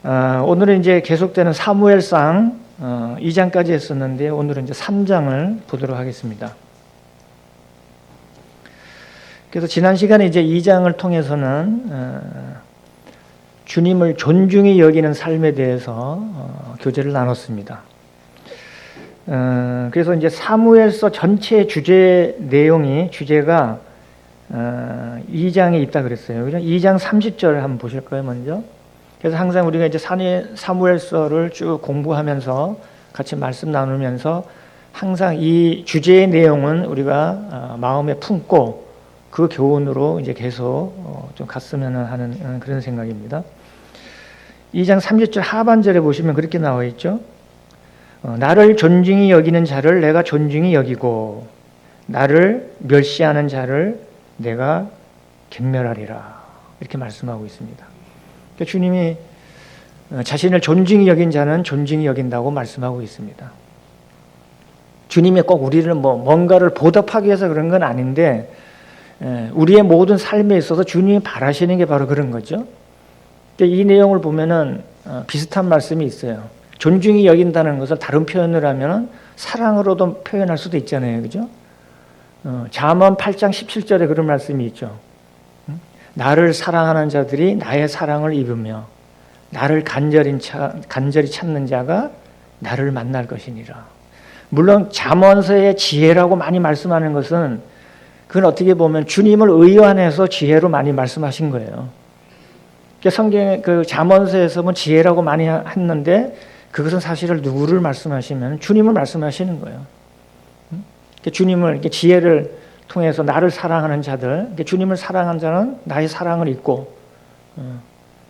오늘은 이제 계속되는 사무엘상 2장까지 했었는데 오늘은 이제 3장을 보도록 하겠습니다. 그래서 지난 시간에 이제 2장을 통해서는 주님을 존중히 여기는 삶에 대해서 교제를 나눴습니다. 그래서 이제 사무엘서 전체 주제가 2장에 있다 그랬어요. 그죠? 2장 30절을 한번 보실 거예요, 먼저. 그래서 항상 우리가 이제 사무엘서를 쭉 공부하면서 같이 말씀 나누면서 항상 이 주제의 내용은 우리가 마음에 품고 그 교훈으로 이제 계속 좀 갔으면 하는 그런 생각입니다. 2장 30절 하반절에 보시면 그렇게 나와 있죠. 나를 존중히 여기는 자를 내가 존중히 여기고 나를 멸시하는 자를 내가 경멸하리라. 이렇게 말씀하고 있습니다. 그러니까 주님이 자신을 존중히 여긴 자는 존중히 여긴다고 말씀하고 있습니다. 주님이 꼭 우리를 뭔가를 보답하기 위해서 그런 건 아닌데 우리의 모든 삶에 있어서 주님이 바라시는 게 바로 그런 거죠. 이 내용을 보면은 비슷한 말씀이 있어요. 존중히 여긴다는 것을 다른 표현을 하면 사랑으로도 표현할 수도 있잖아요. 그죠? 잠언 8장 17절에 그런 말씀이 있죠. 나를 사랑하는 자들이 나의 사랑을 입으며 나를 간절히 찾는 자가 나를 만날 것이니라. 물론 잠언서의 지혜라고 많이 말씀하는 것은 그건 어떻게 보면 주님을 의완해서 지혜로 많이 말씀하신 거예요. 성경의 그 잠언서에서 지혜라고 많이 했는데 그것은 사실은 누구를 말씀하시면 주님을 말씀하시는 거예요. 주님을 지혜를 통해서 나를 사랑하는 자들, 주님을 사랑하는 자는 나의 사랑을 입고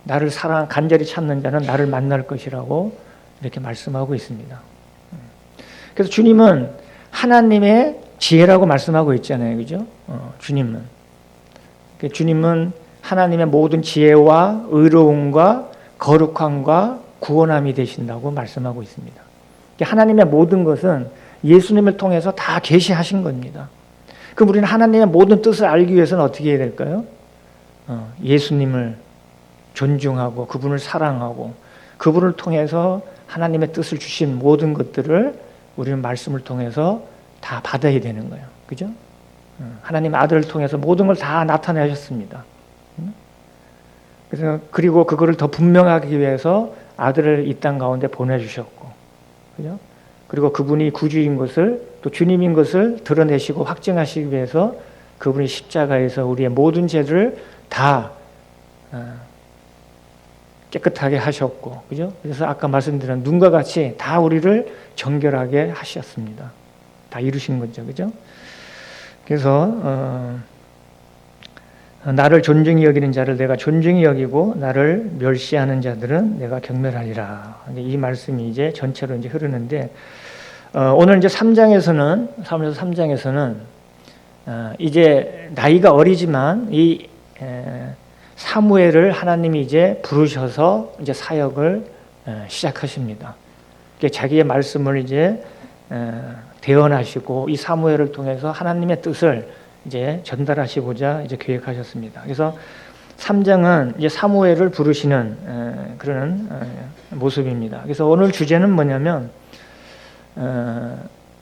나를 간절히 찾는 자는 나를 만날 것이라고 이렇게 말씀하고 있습니다. 그래서 주님은 하나님의 지혜라고 말씀하고 있잖아요. 그죠? 주님은 하나님의 모든 지혜와 의로움과 거룩함과 구원함이 되신다고 말씀하고 있습니다. 하나님의 모든 것은 예수님을 통해서 다 계시하신 겁니다. 그럼 우리는 하나님의 모든 뜻을 알기 위해서는 어떻게 해야 될까요? 예수님을 존중하고 그분을 사랑하고 그분을 통해서 하나님의 뜻을 주신 모든 것들을 우리는 말씀을 통해서 다 받아야 되는 거예요. 그죠? 하나님 아들을 통해서 모든 걸 다 나타내셨습니다. 그래서 그리고 그거를 더 분명하기 위해서 아들을 이 땅 가운데 보내주셨고, 그죠? 그리고 그분이 구주인 것을 또 주님인 것을 드러내시고 확증하시기 위해서 그분이 십자가에서 우리의 모든 죄를 다 깨끗하게 하셨고, 그죠? 그래서 아까 말씀드린 눈과 같이 다 우리를 정결하게 하셨습니다. 다 이루신 거죠, 그죠? 그래서 나를 존중히 여기는 자를 내가 존중히 여기고 나를 멸시하는 자들은 내가 경멸하리라. 이 말씀이 이제 전체로 이제 흐르는데 오늘 이제 3장에서는 사무엘서 3장에서는 이제 나이가 어리지만 이 사무엘을 하나님이 이제 부르셔서 이제 사역을 시작하십니다. 자기의 말씀을 이제 대언하시고 이 사무엘을 통해서 하나님의 뜻을 이제 전달하시고자 이제 계획하셨습니다. 그래서 3장은 이제 사무엘을 부르시는 그런 모습입니다. 그래서 오늘 주제는 뭐냐면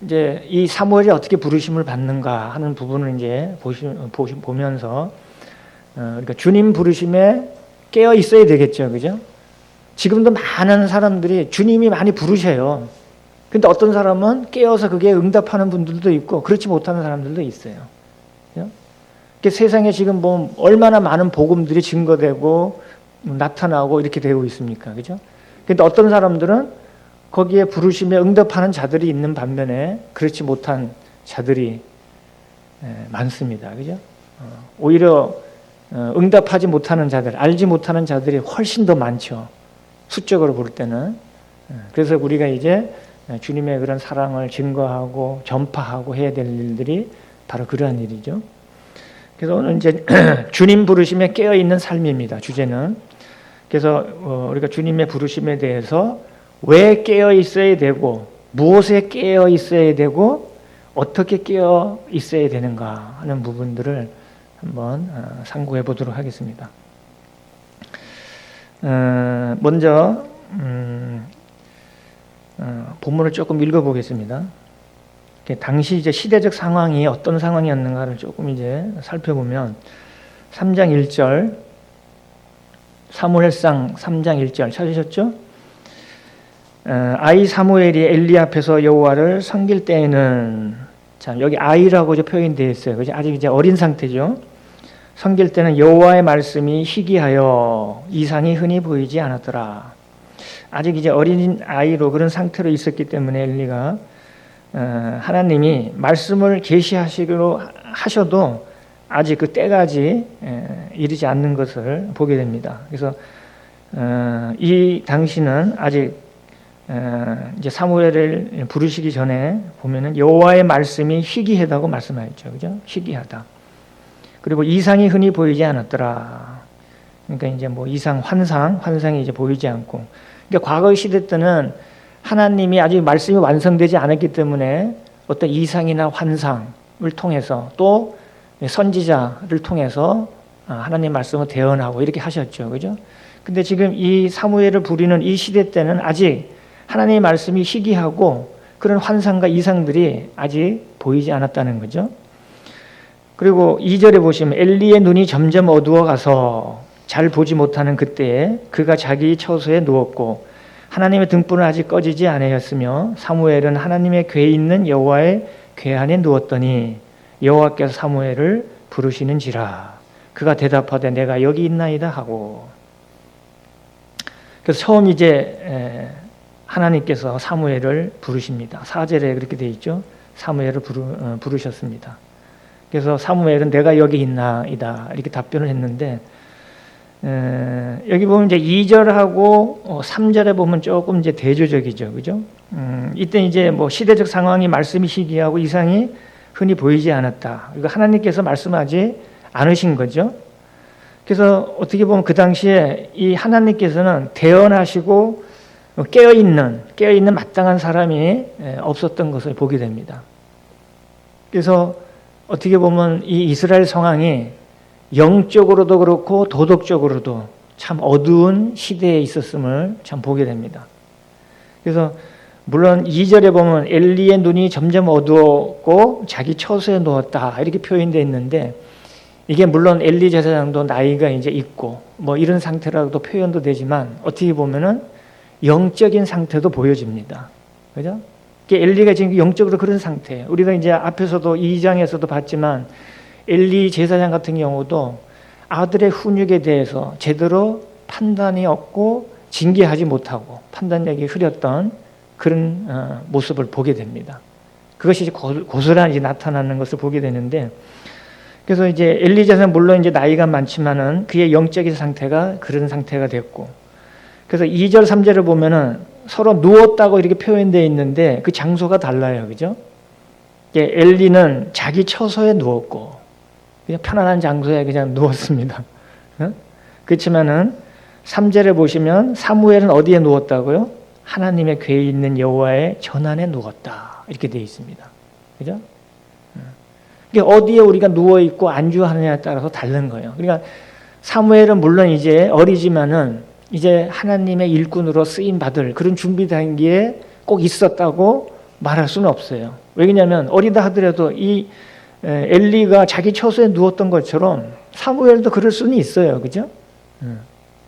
이제 이 사무엘이 어떻게 부르심을 받는가 하는 부분을 이제 보면서 그러니까 주님 부르심에 깨어 있어야 되겠죠, 그죠? 지금도 많은 사람들이 주님이 많이 부르셔요. 근데 어떤 사람은 깨어서 그게 응답하는 분들도 있고 그렇지 못하는 사람들도 있어요. 세상에 지금 얼마나 많은 복음들이 증거되고 나타나고 이렇게 되고 있습니까? 그죠? 근데 어떤 사람들은 거기에 부르심에 응답하는 자들이 있는 반면에 그렇지 못한 자들이 많습니다. 그죠? 오히려 응답하지 못하는 자들, 알지 못하는 자들이 훨씬 더 많죠. 수적으로 볼 때는. 그래서 우리가 이제 주님의 그런 사랑을 증거하고 전파하고 해야 될 일들이 바로 그러한 일이죠. 그래서 오늘 이제 주님 부르심에 깨어 있는 삶입니다. 주제는. 그래서 우리가 주님의 부르심에 대해서 왜 깨어 있어야 되고 무엇에 깨어 있어야 되고 어떻게 깨어 있어야 되는가 하는 부분들을 한번 상고해 보도록 하겠습니다. 먼저 본문을 조금 읽어보겠습니다. 당시 이제 시대적 상황이 어떤 상황이었는가를 조금 이제 살펴보면 3장 1절 사무엘상 3장 1절 찾으셨죠? 아이 사무엘이 엘리 앞에서 여호와를 섬길 때에는 자 여기 아이라고 이제 표현되어 있어요. 그죠? 아직 이제 어린 상태죠. 섬길 때는 여호와의 말씀이 희귀하여 이상이 흔히 보이지 않았더라. 아직 이제 어린 아이로 그런 상태로 있었기 때문에 엘리가 하나님이 말씀을 계시하시기로 하셔도 아직 그 때까지 이르지 않는 것을 보게 됩니다. 그래서 이 당시는 아직 이제 사무엘을 부르시기 전에 보면은 여호와의 말씀이 희귀하다고 말씀하셨죠, 그죠? 희귀하다. 그리고 이상이 흔히 보이지 않았더라. 그러니까 이제 뭐 이상, 환상이 이제 보이지 않고. 그러니까 과거 시대 때는 하나님이 아직 말씀이 완성되지 않았기 때문에 어떤 이상이나 환상을 통해서 또 선지자를 통해서 하나님 말씀을 대언하고 이렇게 하셨죠, 그죠? 근데 지금 이 사무엘을 부리는 이 시대 때는 아직 하나님의 말씀이 희귀하고 그런 환상과 이상들이 아직 보이지 않았다는 거죠. 그리고 2절에 보시면 엘리의 눈이 점점 어두워가서 잘 보지 못하는 그때에 그가 자기 처소에 누웠고 하나님의 등불은 아직 꺼지지 아니하였으며 사무엘은 하나님의 궤에 있는 여호와의 궤 안에 누웠더니 여호와께서 사무엘을 부르시는지라 그가 대답하되 내가 여기 있나이다 하고. 그래서 처음 이제 하나님께서 사무엘을 부르십니다. 4절에 그렇게 되어 있죠. 사무엘을 부르셨습니다. 그래서 사무엘은 내가 여기 있나이다 이렇게 답변을 했는데 여기 보면 이제 2절하고 3절에 보면 조금 이제 대조적이죠, 그죠? 이때 이제 뭐 시대적 상황이 말씀이 희귀하고 이상이 흔히 보이지 않았다. 이거 하나님께서 말씀하지 않으신 거죠. 그래서 어떻게 보면 그 당시에 이 하나님께서는 대언하시고 깨어있는 마땅한 사람이 없었던 것을 보게 됩니다. 그래서 어떻게 보면 이 이스라엘 상황이 영적으로도 그렇고 도덕적으로도 참 어두운 시대에 있었음을 참 보게 됩니다. 그래서 물론 2절에 보면 엘리의 눈이 점점 어두웠고 자기 처소에 누웠다 이렇게 표현되어 있는데 이게 물론 엘리 제사장도 나이가 이제 있고 뭐 이런 상태라고도 표현도 되지만 어떻게 보면은 영적인 상태도 보여집니다. 그죠? 엘리가 지금 영적으로 그런 상태예요. 우리가 이제 앞에서도 2장에서도 봤지만 엘리 제사장 같은 경우도 아들의 훈육에 대해서 제대로 판단이 없고 징계하지 못하고 판단력이 흐렸던 그런 모습을 보게 됩니다. 그것이 고스란히 나타나는 것을 보게 되는데 그래서 이제 엘리 제사장 물론 이제 나이가 많지만은 그의 영적인 상태가 그런 상태가 됐고 그래서 2절, 3절을 보면은 서로 누웠다고 이렇게 표현되어 있는데 그 장소가 달라요. 그죠? 엘리는 자기 처소에 누웠고 그냥 편안한 장소에 그냥 누웠습니다. 그렇지만은 3절에 보시면 사무엘은 어디에 누웠다고요? 하나님의 궤에 있는 여호와의 전안에 누웠다. 이렇게 되어 있습니다. 그죠? 어디에 우리가 누워있고 안주하느냐에 따라서 다른 거예요. 그러니까 사무엘은 물론 이제 어리지만은 이제 하나님의 일꾼으로 쓰임 받을 그런 준비 단계에 꼭 있었다고 말할 수는 없어요. 왜냐하면 어리다 하더라도 이 엘리가 자기 처소에 누웠던 것처럼 사무엘도 그럴 수는 있어요. 그죠?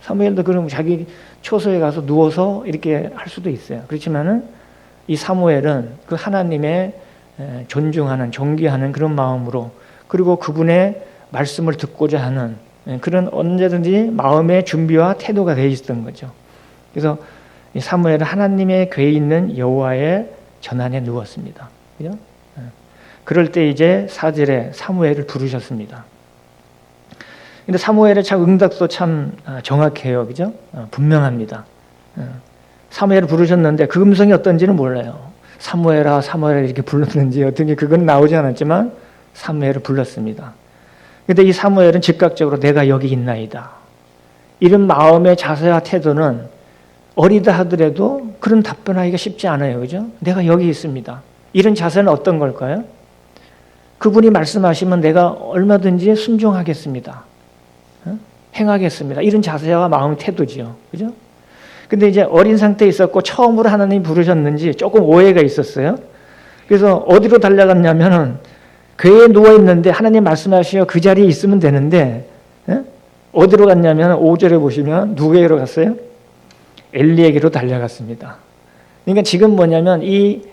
사무엘도 그럼 자기 처소에 가서 누워서 이렇게 할 수도 있어요. 그렇지만은 이 사무엘은 그 하나님의 존중하는, 존귀하는 그런 마음으로 그리고 그분의 말씀을 듣고자 하는 그런 언제든지 마음의 준비와 태도가 되어 있었던 거죠. 그래서 이 사무엘은 하나님의 궤에 있는 여호와의 전안에 누웠습니다. 그죠? 그럴 때 이제 4절에 사무엘을 부르셨습니다. 근데 사무엘의 참 응답도 참 정확해요. 그죠? 분명합니다. 사무엘을 부르셨는데 그 음성이 어떤지는 몰라요. 사무엘아, 사무엘아 이렇게 불렀는지 어떻게 그건 나오지 않았지만 사무엘을 불렀습니다. 근데 이 사무엘은 즉각적으로 내가 여기 있나이다. 이런 마음의 자세와 태도는 어리다 하더라도 그런 답변하기가 쉽지 않아요. 그죠? 내가 여기 있습니다. 이런 자세는 어떤 걸까요? 그분이 말씀하시면 내가 얼마든지 순종하겠습니다. 행하겠습니다. 이런 자세와 마음 태도지요. 그죠? 근데 이제 어린 상태에 있었고 처음으로 하나님이 부르셨는지 조금 오해가 있었어요. 그래서 어디로 달려갔냐면은 궤에 누워 있는데 하나님 말씀하시어 그 자리에 있으면 되는데, 예? 어디로 갔냐면 5절에 보시면 누구에게로 갔어요? 엘리에게로 달려갔습니다. 그러니까 지금 뭐냐면 이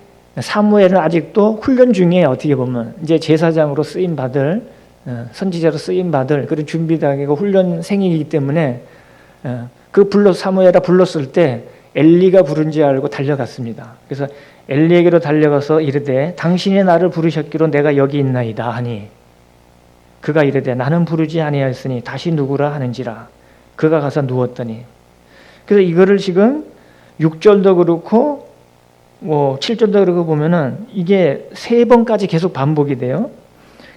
사무엘은 아직도 훈련 중에 어떻게 보면 이제 제사장으로 쓰임 받을, 선지자로 쓰임 받을 그런 준비단계고 훈련생이기 때문에 사무엘아 불렀을 때 엘리가 부른지 알고 달려갔습니다. 그래서 엘리에게로 달려가서 이르되 당신이 나를 부르셨기로 내가 여기 있나이다 하니 그가 이르되 나는 부르지 아니하였으니 다시 누구라 하는지라. 그가 가서 누웠더니, 그래서 이거를 지금 6절도 그렇고 7절도 그렇고 보면은 이게 3번까지 계속 반복이 돼요.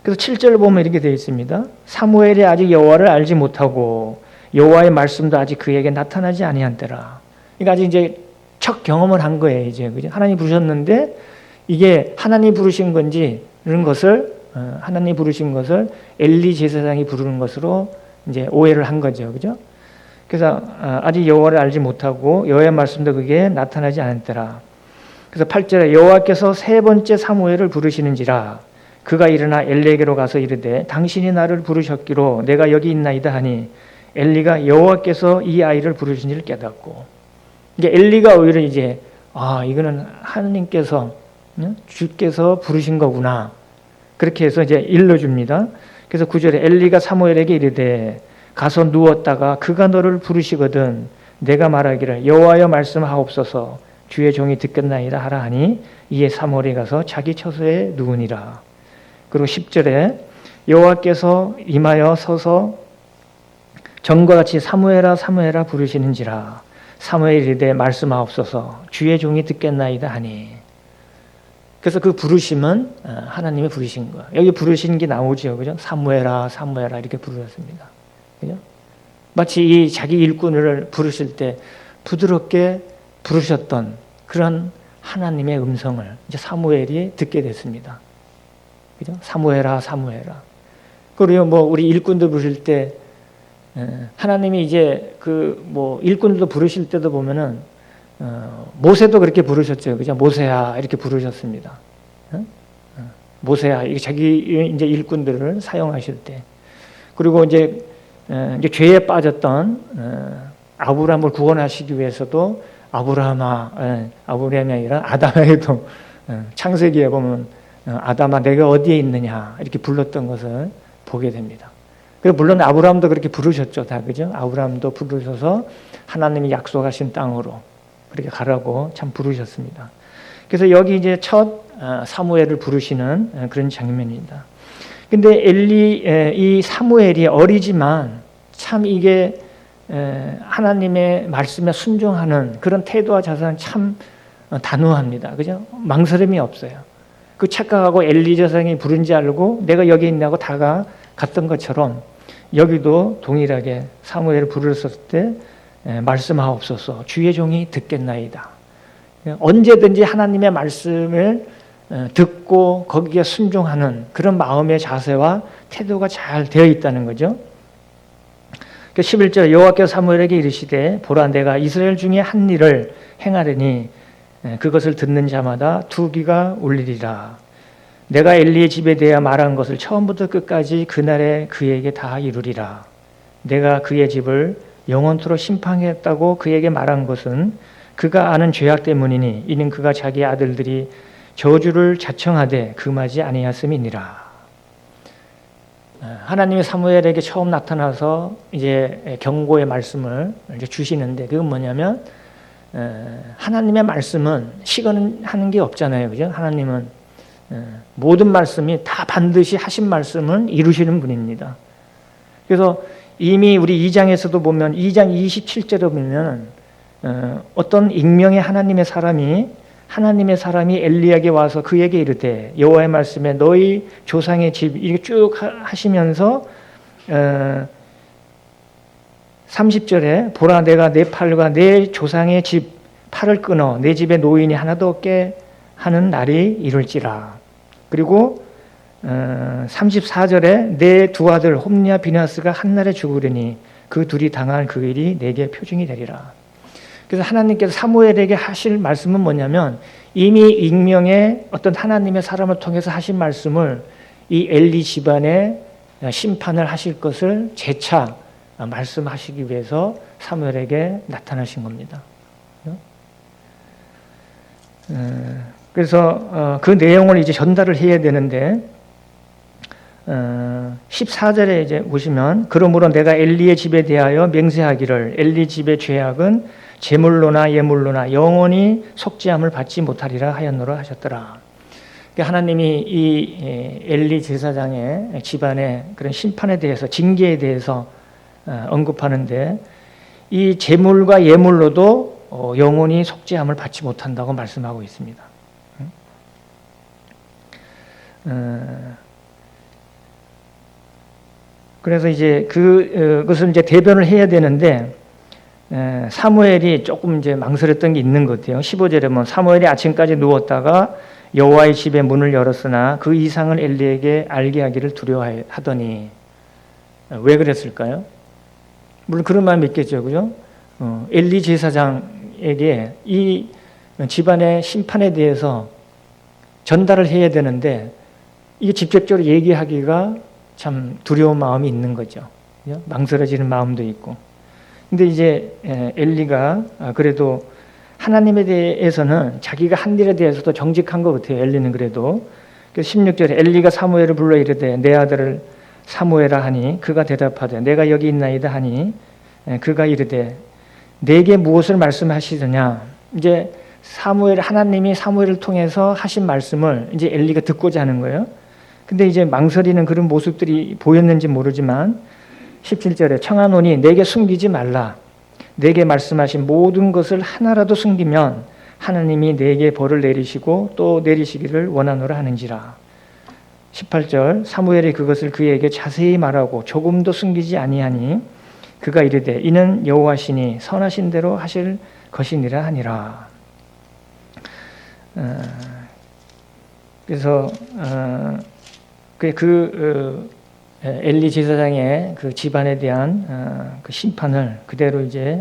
그래서 7절 보면 이렇게 되어 있습니다. 사무엘이 아직 여호와를 알지 못하고 여호와의 말씀도 아직 그에게 나타나지 아니한 때라. 그러니까 아직 이제 첫 경험을 한 거예요. 이제 그죠? 하나님 부르셨는데 이게 하나님 부르신 건지 이런 것을 하나님 부르신 것을 엘리 제사장이 부르는 것으로 이제 오해를 한 거죠. 그죠? 그래서 아직 여호와를 알지 못하고 여호와의 말씀도 그게 나타나지 않았더라. 그래서 8절에 여호와께서 3번째 사무엘을 부르시는지라. 그가 일어나 엘리에게로 가서 이르되 당신이 나를 부르셨기로 내가 여기 있나이다 하니 엘리가 여호와께서 이 아이를 부르신 줄 깨닫고, 이게 엘리가 오히려 이제 이거는 하나님께서 주께서 부르신 거구나, 그렇게 해서 이제 일러줍니다. 그래서 9절에 엘리가 사무엘에게 이르되 가서 누웠다가 그가 너를 부르시거든 내가 말하기를 여호와여 말씀하옵소서 주의 종이 듣겠나이다 하라 하니 이에 사무엘이 가서 자기 처소에 누우니라. 그리고 10절에 여호와께서 임하여 서서 전과 같이 사무엘아 사무엘아 부르시는지라. 사무엘이 이르되 말씀하옵소서 주의 종이 듣겠나이다 하니. 그래서 그 부르심은 하나님이 부르신 거예요. 여기 부르신 게 나오죠. 그죠? 사무엘아 사무엘아 이렇게 부르셨습니다. 그죠? 마치 이 자기 일꾼을 부르실 때 부드럽게 부르셨던 그런 하나님의 음성을 이제 사무엘이 듣게 됐습니다. 그죠? 사무엘아 사무엘아. 그리고 우리 일꾼들 부르실 때 하나님이 이제 일꾼들도 부르실 때도 보면은 모세도 그렇게 부르셨죠. 그죠? 모세야 이렇게 부르셨습니다. 모세야 이게 자기 이제 일꾼들을 사용하실 때. 그리고 이제 죄에 빠졌던 아브라함을 구원하시기 위해서도 아브라함이 아니라 아담에게도 창세기에 보면 아담아 내가 어디에 있느냐 이렇게 불렀던 것을 보게 됩니다. 그리고 물론 아브라함도 그렇게 부르셨죠. 다 그죠? 아브라함도 부르셔서 하나님이 약속하신 땅으로 그렇게 가라고 참 부르셨습니다. 그래서 여기 이제 첫 사무엘을 부르시는 그런 장면입니다. 근데 이 사무엘이 어리지만 참 이게 하나님의 말씀에 순종하는 그런 태도와 자세는 참 단호합니다. 그죠? 망설임이 없어요. 그 착각하고 엘리 제사장이 부른지 알고 내가 여기 있냐고 다가갔던 것처럼 여기도 동일하게 사무엘을 부르셨을 때 말씀하옵소서 주의 종이 듣겠나이다. 언제든지 하나님의 말씀을 듣고 거기에 순종하는 그런 마음의 자세와 태도가 잘 되어 있다는 거죠. 11절 여호와께서 사무엘에게 이르시되 보라 내가 이스라엘 중에 한 일을 행하려니 그것을 듣는 자마다 두 귀가 울리리라. 내가 엘리의 집에 대하여 말한 것을 처음부터 끝까지 그날에 그에게 다 이루리라. 내가 그의 집을 영원토록 심판하겠다고 그에게 말한 것은 그가 아는 죄악 때문이니 이는 그가 자기 아들들이 저주를 자청하되 금하지 아니하였음이니라. 하나님이 사무엘에게 처음 나타나서 이제 경고의 말씀을 이제 주시는데 그건 뭐냐면 하나님의 말씀은 시건하는 게 없잖아요. 그죠? 하나님은 모든 말씀이 다 반드시 하신 말씀은 이루시는 분입니다. 그래서 이미 우리 2장에서도 보면 2장 27절에 보면 어떤 익명의 하나님의 사람이 엘리야에게 와서 그에게 이르되 여호와의 말씀에 너희 조상의 집 이렇게 쭉 하시면서 30절에 보라 내가 내 팔과 내 조상의 집 팔을 끊어 내 집에 노인이 하나도 없게 하는 날이 이룰지라. 그리고 34절에 내 두 아들 홈리와 비나스가 한날에 죽으리니 그 둘이 당한 그 일이 내게 표징이 되리라. 그래서 하나님께서 사무엘에게 하실 말씀은 뭐냐면 이미 익명의 어떤 하나님의 사람을 통해서 하신 말씀을 이 엘리 집안에 심판을 하실 것을 재차 말씀하시기 위해서 사무엘에게 나타나신 겁니다. 그래서 그 내용을 이제 전달을 해야 되는데 14절에 이제 보시면 그러므로 내가 엘리의 집에 대하여 맹세하기를 엘리 집의 죄악은 제물로나 예물로나 영원히 속죄함을 받지 못하리라 하였노라 하셨더라. 그러니까 하나님이 이 엘리 제사장의 집안의 그런 심판에 대해서 징계에 대해서 언급하는데 이 제물과 예물로도 영원히 속죄함을 받지 못한다고 말씀하고 있습니다. 그래서 이제 그것을 이제 대변을 해야 되는데 사무엘이 조금 이제 망설였던 게 있는 것 같아요. 15절에 보면 사무엘이 아침까지 누웠다가 여호와의 집의 문을 열었으나 그 이상을 엘리에게 알게 하기를 두려워하더니 왜 그랬을까요? 물론 그런 마음이 있겠죠, 그죠? 엘리 제사장에게 이 집안의 심판에 대해서 전달을 해야 되는데 이게 직접적으로 얘기하기가 참 두려운 마음이 있는 거죠. 그죠? 망설여지는 마음도 있고. 근데 이제 엘리가 그래도 하나님에 대해서는 자기가 한 일에 대해서도 정직한 것 같아요. 엘리는 그래도. 그래서 16절에 엘리가 사무엘을 불러 이르되 내 아들을 사무엘아 하니 그가 대답하되 내가 여기 있나이다 하니 그가 이르되 내게 무엇을 말씀하시느냐. 이제 하나님이 사무엘을 통해서 하신 말씀을 이제 엘리가 듣고자 하는 거예요. 근데 이제 망설이는 그런 모습들이 보였는지 모르지만 17절에 청하노니 내게 숨기지 말라. 내게 말씀하신 모든 것을 하나라도 숨기면 하나님이 내게 벌을 내리시고 또 내리시기를 원하노라 하는지라. 18절 사무엘이 그것을 그에게 자세히 말하고 조금도 숨기지 아니하니 그가 이르되 이는 여호와시니 선하신 대로 하실 것이니라 하니라. 그래서 엘리 제사장의 그 집안에 대한 그 심판을 그대로 이제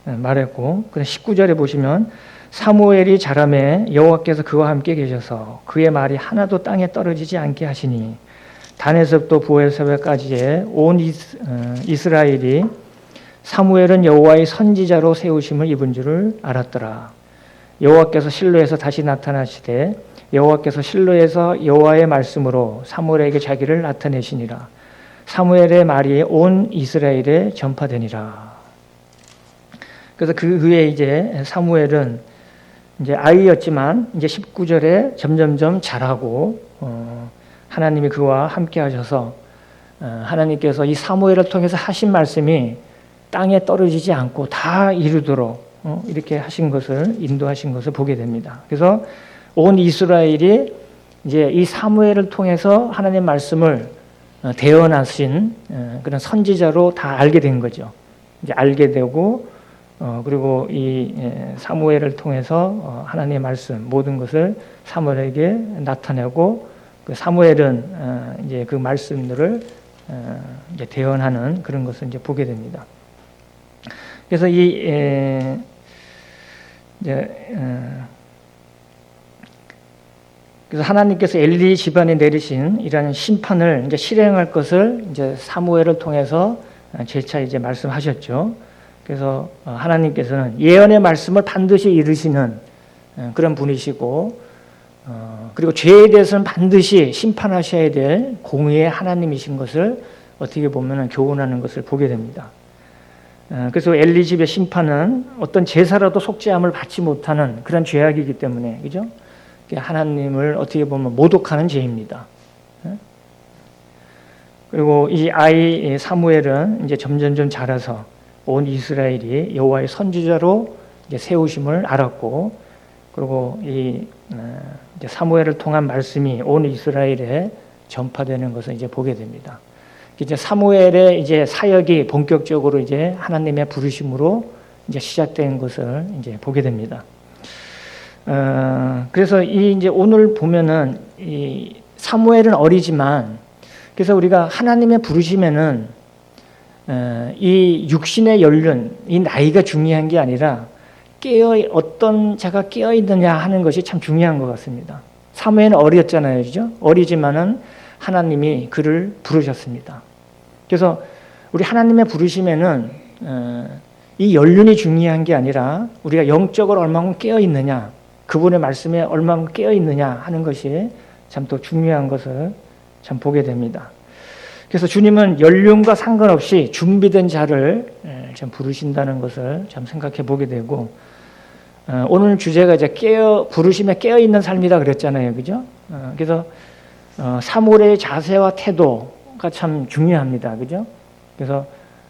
말했고, 그래서 19절에 보시면 사무엘이 자라매 여호와께서 그와 함께 계셔서 그의 말이 하나도 땅에 떨어지지 않게 하시니 단에서부터 부엘세바까지의 온 이스라엘이 사무엘은 여호와의 선지자로 세우심을 입은 줄을 알았더라. 여호와께서 실로에서 다시 나타나시되 여호와께서 실로에서 여호와의 말씀으로 사무엘에게 자기를 나타내시니라. 사무엘의 말이 온 이스라엘에 전파되니라. 그래서 그 후에 이제 사무엘은 이제 아이였지만 이제 19절에 점점점 자라고 하나님이 그와 함께 하셔서 하나님께서 이 사무엘을 통해서 하신 말씀이 땅에 떨어지지 않고 다 이루도록 이렇게 하신 것을 인도하신 것을 보게 됩니다. 그래서 온 이스라엘이 이제 이 사무엘을 통해서 하나님의 말씀을 대언하신 그런 선지자로 다 알게 된 거죠. 이제 알게 되고 그리고 이 사무엘을 통해서 하나님의 말씀 모든 것을 사무엘에게 나타내고 그 사무엘은 이제 그 말씀들을 이제 대언하는 그런 것을 이제 보게 됩니다. 그래서 그래서 하나님께서 엘리 집안에 내리신 이러한 심판을 이제 실행할 것을 이제 사무엘을 통해서 재차 이제 말씀하셨죠. 그래서 하나님께서는 예언의 말씀을 반드시 이루시는 그런 분이시고, 그리고 죄에 대해서는 반드시 심판하셔야 될 공의의 하나님이신 것을 어떻게 보면 교훈하는 것을 보게 됩니다. 그래서 엘리 집의 심판은 어떤 제사라도 속죄함을 받지 못하는 그런 죄악이기 때문에, 그죠? 하나님을 어떻게 보면 모독하는 죄입니다. 그리고 이 아이 사무엘은 이제 점점점 자라서 온 이스라엘이 여호와의 선지자로 이제 세우심을 알았고, 그리고 이 이제 사무엘을 통한 말씀이 온 이스라엘에 전파되는 것을 이제 보게 됩니다. 이제 사무엘의 이제 사역이 본격적으로 이제 하나님의 부르심으로 이제 시작된 것을 이제 보게 됩니다. 그래서 이제 오늘 보면은 이 사무엘은 어리지만, 그래서 우리가 하나님의 부르심에는 이 육신의 연륜, 이 나이가 중요한 게 아니라 어떤 자가 깨어 있느냐 하는 것이 참 중요한 것 같습니다. 사무엘은 어렸잖아요, 그죠? 어리지만은 하나님이 그를 부르셨습니다. 그래서 우리 하나님의 부르심에는 이 연륜이 중요한 게 아니라 우리가 영적으로 얼마만큼 깨어 있느냐, 그분의 말씀에 얼마만큼 깨어 있느냐 하는 것이 참 또 중요한 것을 참 보게 됩니다. 그래서 주님은 연륜과 상관없이 준비된 자를 참 부르신다는 것을 참 생각해 보게 되고, 오늘 주제가 이제 부르심에 깨어 있는 삶이다 그랬잖아요, 그죠? 그래서 사무엘의 자세와 태도가 참 중요합니다, 그죠? 그래서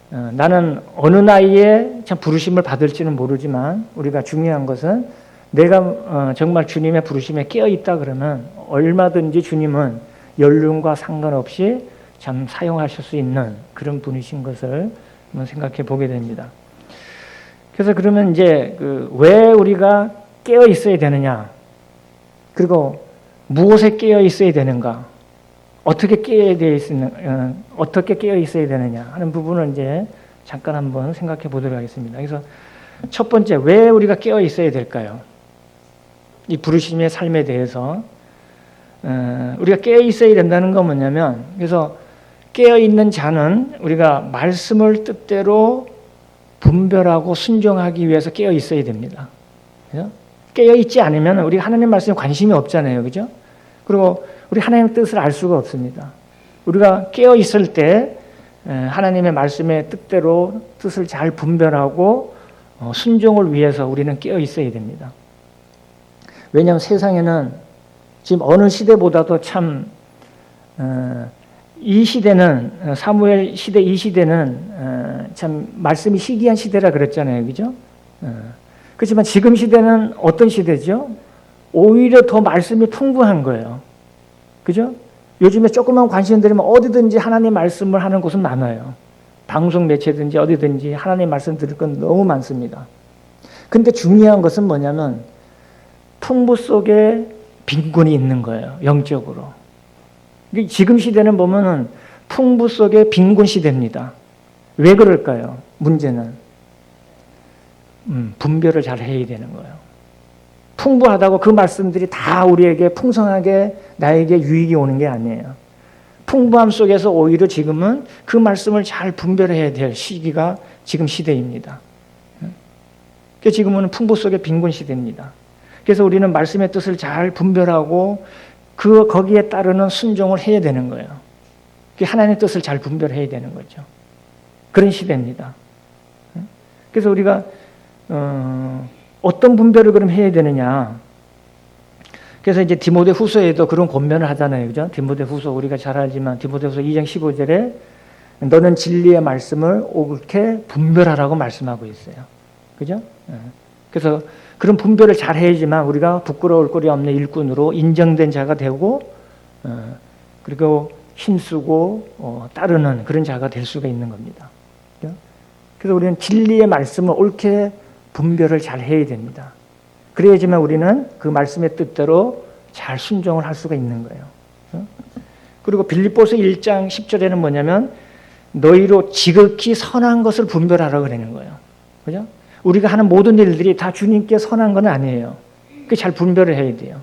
나는 어느 나이에 참 부르심을 받을지는 모르지만 우리가 중요한 것은 내가 정말 주님의 부르심에 깨어 있다 그러면 얼마든지 주님은 연륜과 상관없이 참 사용하실 수 있는 그런 분이신 것을 한번 생각해 보게 됩니다. 그래서 그러면 이제 왜 우리가 깨어 있어야 되느냐, 그리고 무엇에 깨어 있어야 되는가, 어떻게 깨어 있어야 되느냐 하는 부분을 이제 잠깐 한번 생각해 보도록 하겠습니다. 그래서 첫 번째, 왜 우리가 깨어 있어야 될까요? 이 부르심의 삶에 대해서 우리가 깨어 있어야 된다는 건 뭐냐면, 그래서 깨어 있는 자는 우리가 말씀을 뜻대로 분별하고 순종하기 위해서 깨어 있어야 됩니다. 그죠? 깨어 있지 않으면 우리 하나님 말씀에 관심이 없잖아요, 그죠? 그리고 우리 하나님의 뜻을 알 수가 없습니다. 우리가 깨어 있을 때 하나님의 말씀의 뜻대로 뜻을 잘 분별하고 순종을 위해서 우리는 깨어 있어야 됩니다. 왜냐하면 세상에는 지금 어느 시대보다도 참 이 시대는, 사무엘 시대, 이 시대는 참 말씀이 희귀한 시대라 그랬잖아요, 그죠? 그렇지만 지금 시대는 어떤 시대죠? 오히려 더 말씀이 풍부한 거예요, 그죠? 요즘에 조금만 관심 들으면 어디든지 하나님 말씀을 하는 곳은 많아요. 방송 매체든지 어디든지 하나님 말씀 들을 건 너무 많습니다. 근데 중요한 것은 뭐냐면 풍부 속에 빈곤이 있는 거예요, 영적으로. 지금 시대는 보면은 풍부 속에 빈곤 시대입니다. 왜 그럴까요? 문제는 분별을 잘 해야 되는 거예요. 풍부하다고 그 말씀들이 다 우리에게 풍성하게 나에게 유익이 오는 게 아니에요. 풍부함 속에서 오히려 지금은 그 말씀을 잘 분별해야 될 시기가 지금 시대입니다. 그래서 지금은 풍부 속에 빈곤 시대입니다. 그래서 우리는 말씀의 뜻을 잘 분별하고 거기에 따르는 순종을 해야 되는 거예요. 하나님의 뜻을 잘 분별해야 되는 거죠. 그런 시대입니다. 그래서 우리가 어떤 분별을 그럼 해야 되느냐? 그래서 이제 디모데후서에도 그런 권면을 하잖아요, 그죠? 디모데후서 우리가 잘 알지만 디모데후서 2장 15절에 너는 진리의 말씀을 옳게 분별하라고 말씀하고 있어요, 그죠? 그래서 그런 분별을 잘 해야지만 우리가 부끄러울 거리 없는 일꾼으로 인정된 자가 되고, 그리고 힘쓰고 따르는 그런 자가 될 수가 있는 겁니다. 그래서 우리는 진리의 말씀을 옳게 분별을 잘 해야 됩니다. 그래야지만 우리는 그 말씀의 뜻대로 잘 순종을 할 수가 있는 거예요. 그리고 빌립보서 1장 10절에는 뭐냐면 너희로 지극히 선한 것을 분별하라고 그러는 거예요, 그죠? 우리가 하는 모든 일들이 다 주님께 선한 건 아니에요. 그 잘 분별을 해야 돼요.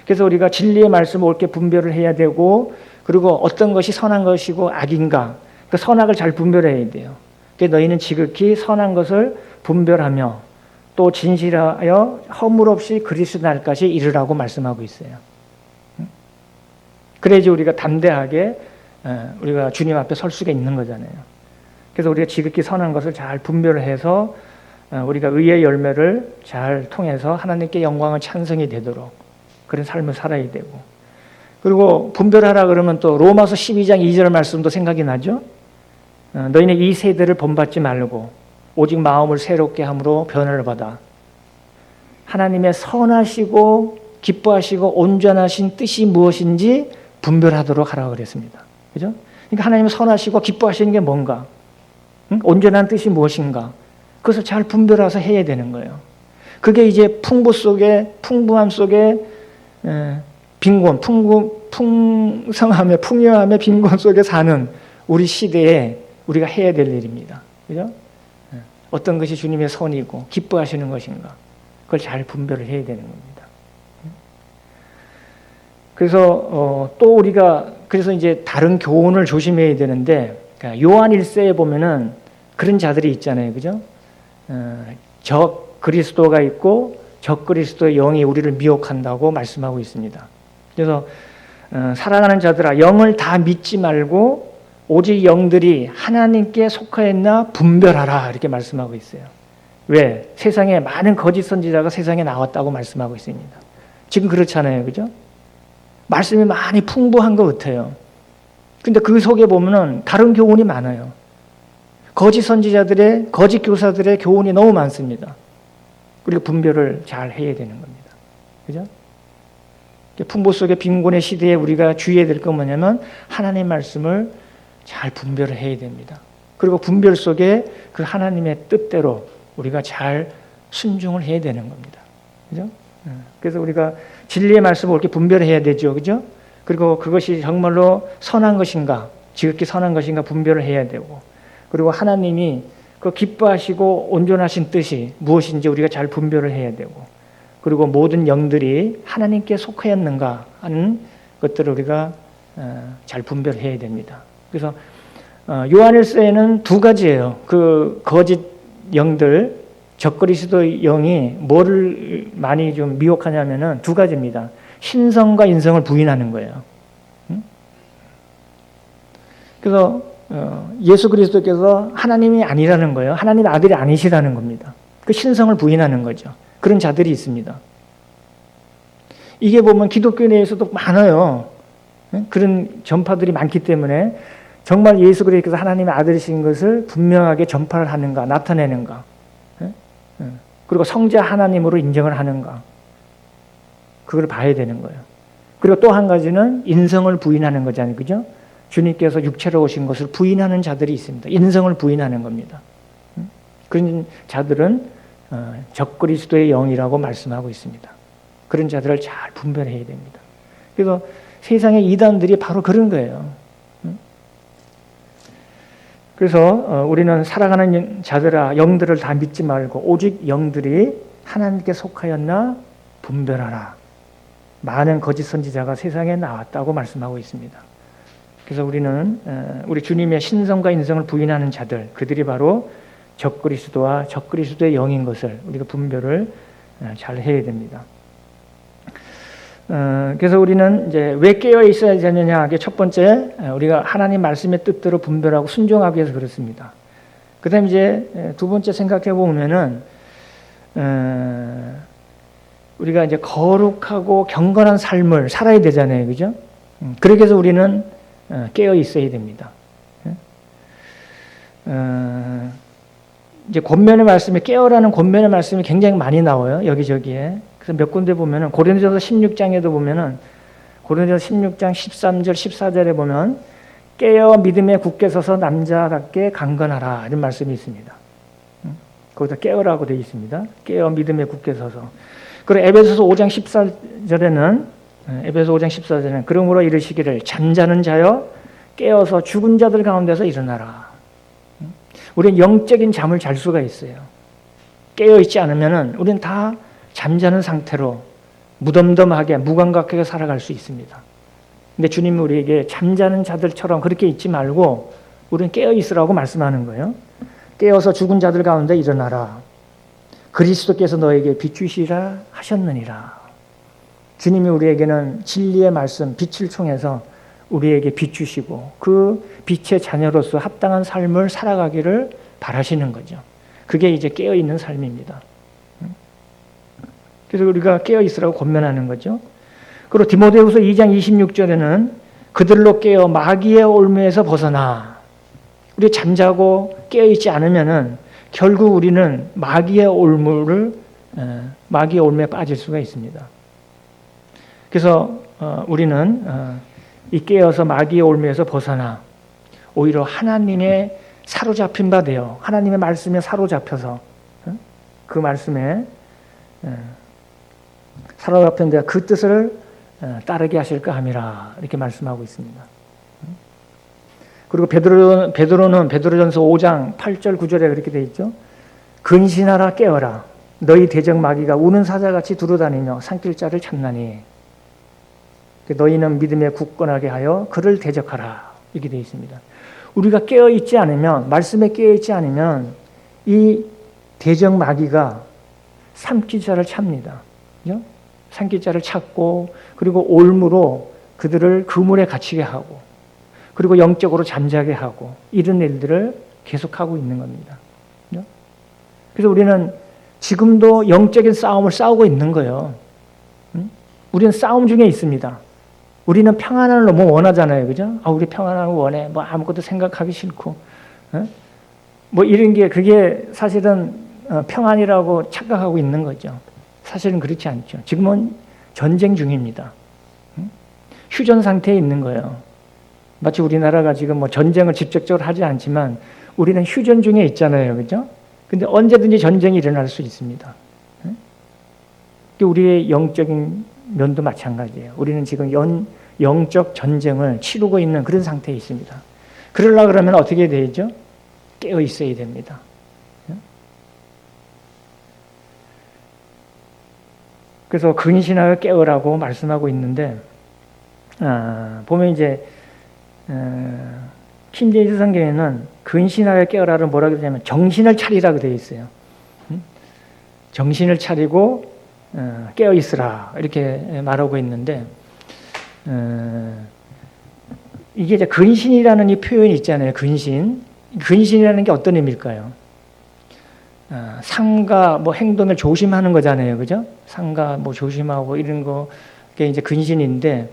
그래서 우리가 진리의 말씀을 옳게 분별을 해야 되고, 그리고 어떤 것이 선한 것이고 악인가, 그 선악을 잘 분별해야 돼요. 그래서 너희는 지극히 선한 것을 분별하며 또 진실하여 허물 없이 그리스도 날까지 이르라고 말씀하고 있어요. 그래야지 우리가 담대하게 우리가 주님 앞에 설 수가 있는 거잖아요. 그래서 우리가 지극히 선한 것을 잘 분별해서 우리가 의의 열매를 잘 통해서 하나님께 영광을 찬성이 되도록 그런 삶을 살아야 되고, 그리고 분별하라 그러면 또 로마서 12장 2절 말씀도 생각이 나죠. 너희는 이 세대를 본받지 말고 오직 마음을 새롭게 함으로 변화를 받아 하나님의 선하시고 기뻐하시고 온전하신 뜻이 무엇인지 분별하도록 하라고 그랬습니다, 그죠? 그러니까 하나님의 선하시고 기뻐하시는 게 뭔가, 온전한 뜻이 무엇인가, 그것을 잘 분별해서 해야 되는 거예요. 그게 이제 풍부함 속에 빈곤, 풍성함에 풍요함에 빈곤 속에 사는 우리 시대의 우리가 해야 될 일입니다. 그죠? 어떤 것이 주님의 선이고 기뻐하시는 것인가, 그걸 잘 분별을 해야 되는 겁니다. 그래서 또 우리가 그래서 이제 다른 교훈을 조심해야 되는데, 요한 1세에 보면은 그런 자들이 있잖아요, 그죠? 적 그리스도가 있고 적 그리스도의 영이 우리를 미혹한다고 말씀하고 있습니다. 그래서 사랑하는 자들아, 영을 다 믿지 말고 오직 영들이 하나님께 속하였나 분별하라, 이렇게 말씀하고 있어요. 왜? 세상에 많은 거짓 선지자가 세상에 나왔다고 말씀하고 있습니다. 지금 그렇잖아요, 그죠? 말씀이 많이 풍부한 것 같아요. 근데 그 속에 보면은 다른 교훈이 많아요. 거짓 선지자들의, 거짓 교사들의 교훈이 너무 많습니다. 그리고 분별을 잘 해야 되는 겁니다. 그죠? 풍부 속의 빈곤의 시대에 우리가 주의해야 될 건 뭐냐면 하나님의 말씀을 잘 분별을 해야 됩니다. 그리고 분별 속에 그 하나님의 뜻대로 우리가 잘 순종을 해야 되는 겁니다. 그죠? 그래서 우리가 진리의 말씀을 이렇게 분별해야 되죠. 그죠? 그리고 그것이 정말로 선한 것인가, 지극히 선한 것인가 분별을 해야 되고, 그리고 하나님이 그 기뻐하시고 온전하신 뜻이 무엇인지 우리가 잘 분별을 해야 되고, 그리고 모든 영들이 하나님께 속하였는가 하는 것들을 우리가 잘 분별해야 됩니다. 그래서 요한일서에는 두 가지예요. 그 거짓 영들, 적그리스도의 영이 뭐를 많이 좀 미혹하냐면은 두 가지입니다. 신성과 인성을 부인하는 거예요. 그래서 예수 그리스도께서 하나님이 아니라는 거예요. 하나님의 아들이 아니시라는 겁니다. 그 신성을 부인하는 거죠. 그런 자들이 있습니다. 이게 보면 기독교 내에서도 많아요. 그런 전파들이 많기 때문에 정말 예수 그리스도께서 하나님의 아들이신 것을 분명하게 전파를 하는가, 나타내는가, 그리고 성자 하나님으로 인정을 하는가, 그걸 봐야 되는 거예요. 그리고 또 한 가지는 인성을 부인하는 거잖아요, 그죠? 주님께서 육체로 오신 것을 부인하는 자들이 있습니다. 인성을 부인하는 겁니다. 그런 자들은 적그리스도의 영이라고 말씀하고 있습니다. 그런 자들을 잘 분별해야 됩니다. 그래서 세상의 이단들이 바로 그런 거예요. 그래서 우리는 살아가는 자들아, 영들을 다 믿지 말고 오직 영들이 하나님께 속하였나 분별하라. 많은 거짓 선지자가 세상에 나왔다고 말씀하고 있습니다. 그래서 우리는 우리 주님의 신성과 인성을 부인하는 자들, 그들이 바로 적그리스도와 적그리스도의 영인 것을 우리가 분별을 잘 해야 됩니다. 그래서 우리는 이제 왜 깨어 있어야 되느냐 하게 첫 번째, 우리가 하나님 말씀의 뜻대로 분별하고 순종하기 위해서 그렇습니다. 그다음 이제 두 번째 생각해 보면은 우리가 이제 거룩하고 경건한 삶을 살아야 되잖아요, 그죠? 그러기 위해서 우리는 깨어 있어야 됩니다. 이제 권면의 말씀이, 깨어라는 권면의 말씀이 굉장히 많이 나와요, 여기저기에. 그래서 몇 군데 보면은 고린도서 16장에도 보면은 고린도서 16장 13절 14절에 보면 깨어 믿음에 굳게 서서 남자답게 강건하라, 이런 말씀이 있습니다. 거기다 깨어라고 되어 있습니다. 깨어 믿음에 굳게 서서. 그리고 에베소서 5장 14절에는 그러므로 이르시기를 잠자는 자여 깨어서 죽은 자들 가운데서 일어나라. 우리는 영적인 잠을 잘 수가 있어요. 깨어 있지 않으면은 우리는 다 잠자는 상태로 무덤덤하게 무감각하게 살아갈 수 있습니다. 근데 주님이 우리에게 잠자는 자들처럼 그렇게 있지 말고 우리는 깨어 있으라고 말씀하는 거예요. 깨어서 죽은 자들 가운데 일어나라. 그리스도께서 너에게 비추시라 하셨느니라. 주님이 우리에게는 진리의 말씀, 빛을 통해서 우리에게 비추시고 그 빛의 자녀로서 합당한 삶을 살아가기를 바라시는 거죠. 그게 이제 깨어있는 삶입니다. 그래서 우리가 깨어있으라고 권면하는 거죠. 그리고 디모데후서 2장 26절에는 그들로 깨어 마귀의 올무에서 벗어나. 우리 잠자고 깨어있지 않으면은 결국 우리는 마귀의 올무에 빠질 수가 있습니다. 그래서 우리는 이 깨어서 마귀의 올무에서 벗어나 오히려 하나님의 사로잡힌 바 되어 하나님의 말씀에 사로잡혀서 그 말씀에 사로잡힌 데가 그 뜻을 따르게 하실까 함이라, 이렇게 말씀하고 있습니다. 그리고 베드로는 베드로전서 5장 8절 9절에 그렇게 돼 있죠. 근신하라 깨어라 너희 대적 마귀가 우는 사자같이 두루다니며 산길 자를 찾나니 너희는 믿음에 굳건하게 하여 그를 대적하라 이렇게 되어 있습니다. 우리가 깨어있지 않으면 말씀에 깨어있지 않으면 이 대적 마귀가 삼킬자를 찹니다. 그죠? 삼킬자를 찾고 그리고 올무로 그들을 그물에 갇히게 하고 그리고 영적으로 잠자게 하고 이런 일들을 계속하고 있는 겁니다. 그죠? 그래서 우리는 지금도 영적인 싸움을 싸우고 있는 거예요. 우리는 싸움 중에 있습니다. 우리는 평안을 너무 원하잖아요. 그죠? 우리 평안을 원해. 뭐 아무것도 생각하기 싫고. 뭐 이런 게 그게 사실은 평안이라고 착각하고 있는 거죠. 사실은 그렇지 않죠. 지금은 전쟁 중입니다. 휴전 상태에 있는 거예요. 마치 우리나라가 지금 뭐 전쟁을 직접적으로 하지 않지만 우리는 휴전 중에 있잖아요. 그죠? 근데 언제든지 전쟁이 일어날 수 있습니다. 우리의 영적인 면도 마찬가지예요. 우리는 지금 영적 전쟁을 치르고 있는 그런 상태에 있습니다. 그러려고 그러면 어떻게 되죠? 깨어 있어야 됩니다. 그래서 근신하여 깨어라고 말씀하고 있는데 보면 이제 킹제임스 성경에는 근신하여 깨어라를 뭐라고 하냐면 정신을 차리라고 되어 있어요. 정신을 차리고 깨어 있으라 이렇게 말하고 있는데 이게 이제 근신이라는 이 표현이 있잖아요. 근신이라는 게 어떤 의미일까요? 상가 뭐 행동을 조심하는 거잖아요. 그죠? 상가 뭐 조심하고 이런 거게 이제 근신인데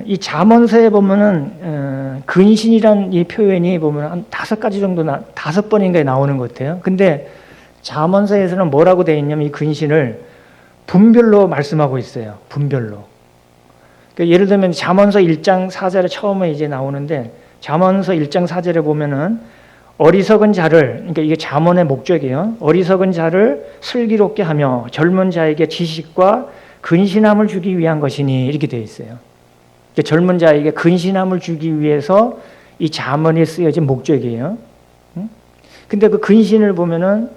이 잠언서에 보면은 근신이란 이 표현이 보면 한 5가지 정도 5번인가 나오는 것 같아요. 근데 잠언서에서는 뭐라고 되어 있냐면 이 근신을 분별로 말씀하고 있어요. 분별로. 그러니까 예를 들면 잠언서 1장 4절에 처음에 이제 나오는데 잠언서 1장 4절에 보면은 어리석은 자를 그러니까 이게 잠언의 목적이에요. 어리석은 자를 슬기롭게 하며 젊은 자에게 지식과 근신함을 주기 위한 것이니 이렇게 되어 있어요. 그러니까 젊은 자에게 근신함을 주기 위해서 이 잠언이 쓰여진 목적이에요. 근데 그 근신을 보면은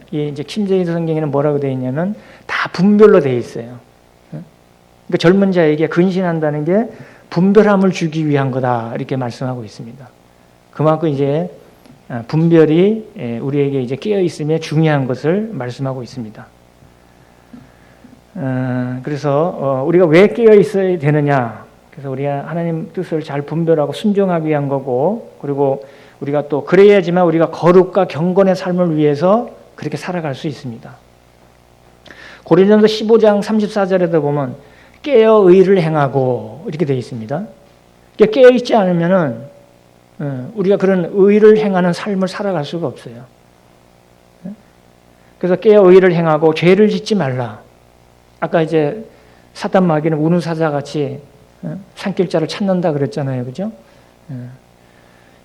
이제 킹제임스 성경에는 뭐라고 되어 있냐면 다 분별로 되어 있어요. 그러니까 젊은 자에게 근신한다는 게 분별함을 주기 위한 거다 이렇게 말씀하고 있습니다. 그만큼 이제 분별이 우리에게 이제 깨어 있음에 중요한 것을 말씀하고 있습니다. 그래서 우리가 왜 깨어 있어야 되느냐? 그래서 우리가 하나님 뜻을 잘 분별하고 순종하기 위한 거고, 그리고 우리가 또 그래야지만 우리가 거룩과 경건의 삶을 위해서 그렇게 살아갈 수 있습니다. 고린도전서 15장 34절에도 보면 깨어 의를 행하고 이렇게 되어 있습니다. 깨어 있지 않으면은 우리가 그런 의를 행하는 삶을 살아갈 수가 없어요. 그래서 깨어 의를 행하고 죄를 짓지 말라. 아까 이제 사단 마귀는 우는 사자같이 산길자를 찾는다 그랬잖아요. 그죠?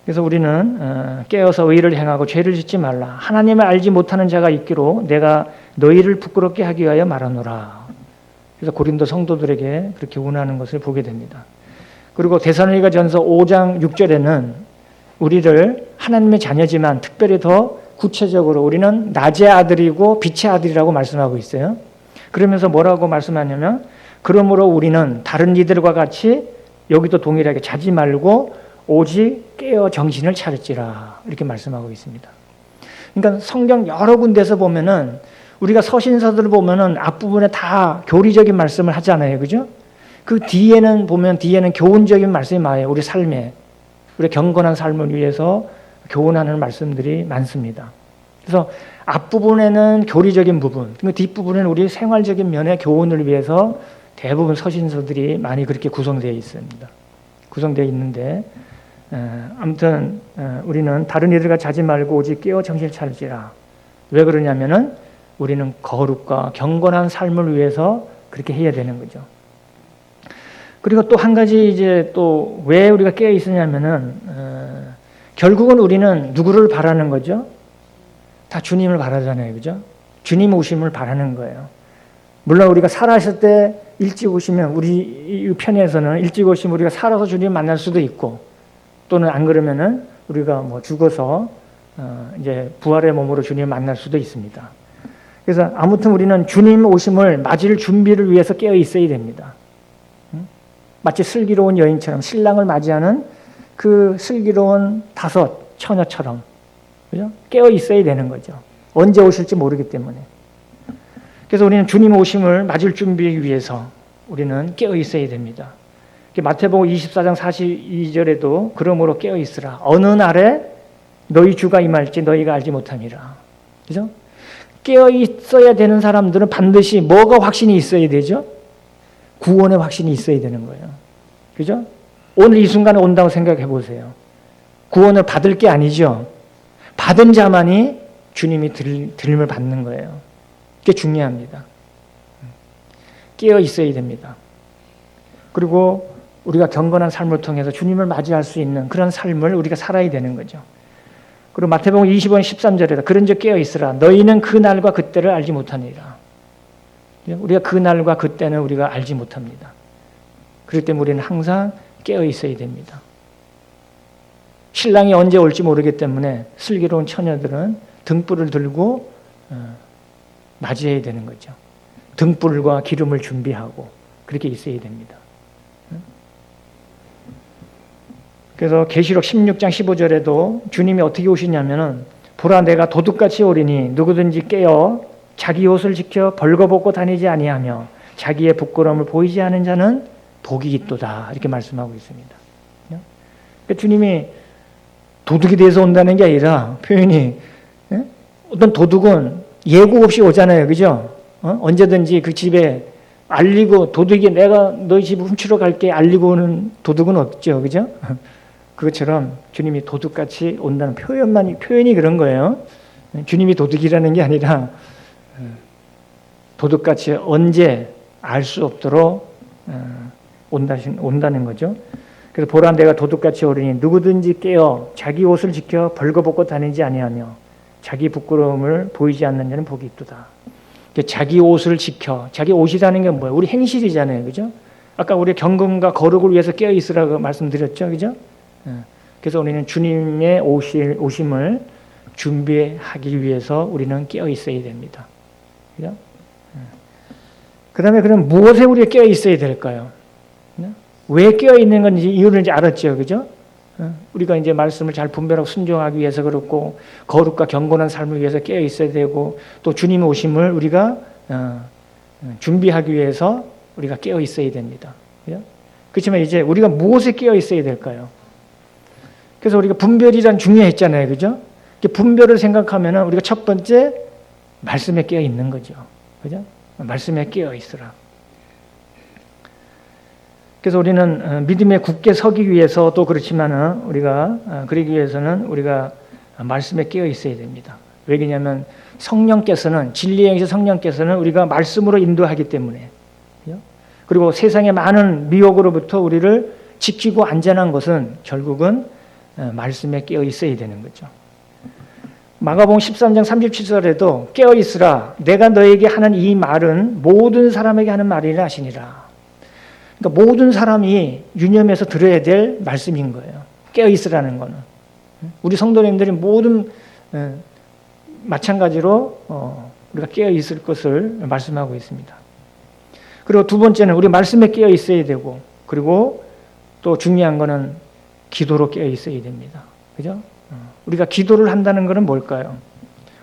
그래서 우리는 깨어서 의를 행하고 죄를 짓지 말라. 하나님을 알지 못하는 자가 있기로 내가 너희를 부끄럽게 하기 위하여 말하노라. 그래서 고린도 성도들에게 그렇게 운하는 것을 보게 됩니다. 그리고 데살로니가전서 5장 6절에는 우리를 하나님의 자녀지만 특별히 더 구체적으로 우리는 낮의 아들이고 빛의 아들이라고 말씀하고 있어요. 그러면서 뭐라고 말씀하냐면 그러므로 우리는 다른 이들과 같이 여기도 동일하게 자지 말고 오직 깨어 정신을 차릴지라 이렇게 말씀하고 있습니다. 그러니까 성경 여러 군데서 보면은 우리가 서신서들을 보면은 앞부분에 다 교리적인 말씀을 하잖아요. 그죠? 그 뒤에는 보면 뒤에는 교훈적인 말씀이 많아요. 우리 삶에. 우리 경건한 삶을 위해서 교훈하는 말씀들이 많습니다. 그래서 앞부분에는 교리적인 부분, 그 뒷부분에는 우리 생활적인 면의 교훈을 위해서 대부분 서신서들이 많이 그렇게 구성되어 있습니다. 구성되어 있는데 아무튼 우리는 다른 이들과 자지 말고 오직 깨어 정신을 차리라. 왜 그러냐면은 우리는 거룩과 경건한 삶을 위해서 그렇게 해야 되는 거죠. 그리고 또 한 가지 이제 또 왜 우리가 깨어 있으냐면은 결국은 우리는 누구를 바라는 거죠? 다 주님을 바라잖아요, 그죠? 주님 오심을 바라는 거예요. 물론 우리가 살아있을 때 일찍 오시면 우리 편에서는 일찍 오시면 우리가 살아서 주님 만날 수도 있고, 또는 안 그러면은 우리가 뭐 죽어서 이제 부활의 몸으로 주님을 만날 수도 있습니다. 그래서 아무튼 우리는 주님 오심을 맞을 준비를 위해서 깨어 있어야 됩니다. 마치 슬기로운 여인처럼 신랑을 맞이하는 그 슬기로운 다섯 처녀처럼, 그죠? 깨어 있어야 되는 거죠. 언제 오실지 모르기 때문에. 그래서 우리는 주님 오심을 맞을 준비 위해서 우리는 깨어 있어야 됩니다. 마태복음 24장 42절에도 그러므로 깨어 있으라. 어느 날에 너희 주가 임할지 너희가 알지 못함이라. 그죠? 깨어 있어야 되는 사람들은 반드시 뭐가 확신이 있어야 되죠? 구원의 확신이 있어야 되는 거예요. 그죠? 오늘 이 순간에 온다고 생각해 보세요. 구원을 받을 게 아니죠. 받은 자만이 주님이 들림을 받는 거예요. 그게 중요합니다. 깨어 있어야 됩니다. 그리고 우리가 경건한 삶을 통해서 주님을 맞이할 수 있는 그런 삶을 우리가 살아야 되는 거죠. 그리고 마태복음 25장 13절에다 그런즉 깨어 있으라. 너희는 그 날과 그때를 알지 못하니라. 우리가 그 날과 그때는 우리가 알지 못합니다. 그렇기 때문에 우리는 항상 깨어 있어야 됩니다. 신랑이 언제 올지 모르기 때문에 슬기로운 처녀들은 등불을 들고 맞이해야 되는 거죠. 등불과 기름을 준비하고 그렇게 있어야 됩니다. 그래서 계시록 16장 15절에도 주님이 어떻게 오시냐면은 보라 내가 도둑같이 오리니 누구든지 깨어 자기 옷을 지켜 벌거벗고 다니지 아니하며 자기의 부끄러움을 보이지 않은 자는 복이 있도다 이렇게 말씀하고 있습니다. 그러니까 주님이 도둑이 돼서 온다는 게 아니라 표현이 어떤 도둑은 예고 없이 오잖아요. 그죠? 언제든지 그 집에 알리고 도둑이 내가 너희 집 훔치러 갈게 알리고 오는 도둑은 없죠. 그죠? 그것처럼 주님이 도둑같이 온다는 표현이 그런 거예요. 주님이 도둑이라는 게 아니라 도둑같이 언제 알 수 없도록 온다는 거죠. 그래서 보라 내가 도둑같이 오르니 누구든지 깨어 자기 옷을 지켜 벌거벗고 다니지 아니하며 자기 부끄러움을 보이지 않는 자는 복이 있도다. 자기 옷을 지켜, 자기 옷이라는 게 뭐예요? 우리 행실이잖아요. 그죠? 아까 우리 경건과 거룩을 위해서 깨어 있으라고 말씀드렸죠. 그죠? 그래서 우리는 주님의 오심을 준비하기 위해서 우리는 깨어 있어야 됩니다. 그죠? 그 다음에 그럼 무엇에 우리가 깨어 있어야 될까요? 왜 깨어 있는 건지 이유를 이제 알았죠. 그죠? 우리가 이제 말씀을 잘 분별하고 순종하기 위해서 그렇고, 거룩과 경건한 삶을 위해서 깨어 있어야 되고, 또 주님의 오심을 우리가 준비하기 위해서 우리가 깨어 있어야 됩니다. 그죠? 그렇지만 이제 우리가 무엇에 깨어 있어야 될까요? 그래서 우리가 분별이란 중요했잖아요. 그죠? 분별을 생각하면 우리가 첫 번째 말씀에 깨어 있는 거죠. 그죠? 말씀에 깨어 있으라. 그래서 우리는 믿음에 굳게 서기 위해서도 그렇지만은 우리가 그러기 위해서는 우리가 말씀에 깨어 있어야 됩니다. 왜냐하면 성령께서는 진리의 영이신 성령께서는 우리가 말씀으로 인도하기 때문에, 그리고 세상의 많은 미혹으로부터 우리를 지키고 안전한 것은 결국은 말씀에 깨어 있어야 되는 거죠. 마가복음 13장 37절에도 깨어 있으라. 내가 너에게 하는 이 말은 모든 사람에게 하는 말이라 하시니라. 그러니까 모든 사람이 유념해서 들어야 될 말씀인 거예요. 깨어 있으라는 거는. 우리 성도님들이 모든 마찬가지로 우리가 깨어 있을 것을 말씀하고 있습니다. 그리고 두 번째는 우리 말씀에 깨어 있어야 되고, 그리고 또 중요한 거는 기도로 깨어 있어야 됩니다. 그죠? 우리가 기도를 한다는 것은 뭘까요?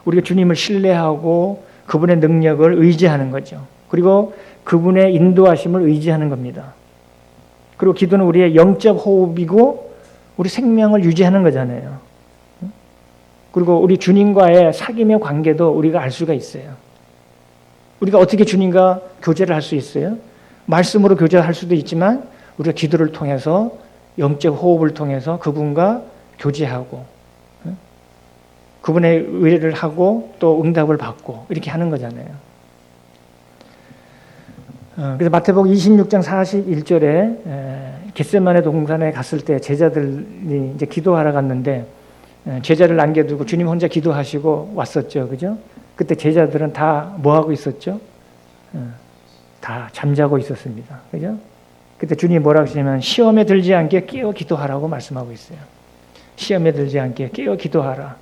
우리가 주님을 신뢰하고 그분의 능력을 의지하는 거죠. 그리고 그분의 인도하심을 의지하는 겁니다. 그리고 기도는 우리의 영적 호흡이고 우리 생명을 유지하는 거잖아요. 그리고 우리 주님과의 사귐의 관계도 우리가 알 수가 있어요. 우리가 어떻게 주님과 교제를 할 수 있어요? 말씀으로 교제할 수도 있지만 우리가 기도를 통해서 영적 호흡을 통해서 그분과 교제하고 그분의 의뢰를 하고 또 응답을 받고 이렇게 하는 거잖아요. 그래서 마태복음 26장 41절에 겟세마네 동산에 갔을 때 제자들이 이제 기도하러 갔는데 제자를 남겨두고 주님 혼자 기도하시고 왔었죠. 그죠? 그때 제자들은 다 뭐 하고 있었죠? 다 잠자고 있었습니다. 그죠? 그때 주님이 뭐라고 하시냐면 시험에 들지 않게 깨어 기도하라고 말씀하고 있어요. 시험에 들지 않게 깨어 기도하라.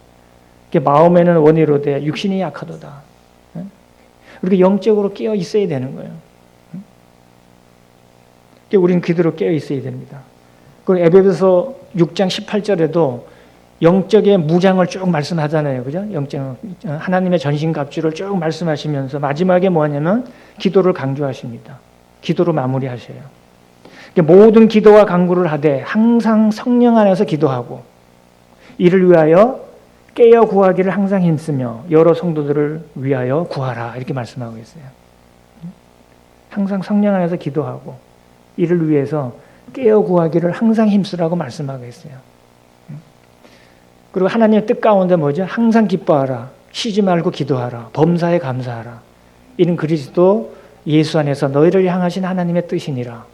마음에는 원이로되 육신이 약하도다. 우리가 영적으로 깨어 있어야 되는 거예요. 우리는 기도로 깨어 있어야 됩니다. 그리고 에베소서 6장 18절에도 영적의 무장을 쭉 말씀하잖아요. 그죠? 영적 하나님의 전신갑주를 쭉 말씀하시면서 마지막에 뭐냐면 기도를 강조하십니다. 기도로 마무리하셔요. 모든 기도와 간구를 하되 항상 성령 안에서 기도하고 이를 위하여 깨어 구하기를 항상 힘쓰며 여러 성도들을 위하여 구하라 이렇게 말씀하고 있어요. 항상 성령 안에서 기도하고 이를 위해서 깨어 구하기를 항상 힘쓰라고 말씀하고 있어요. 그리고 하나님의 뜻 가운데 뭐죠? 항상 기뻐하라. 쉬지 말고 기도하라. 범사에 감사하라. 이는 그리스도 예수 안에서 너희를 향하신 하나님의 뜻이니라.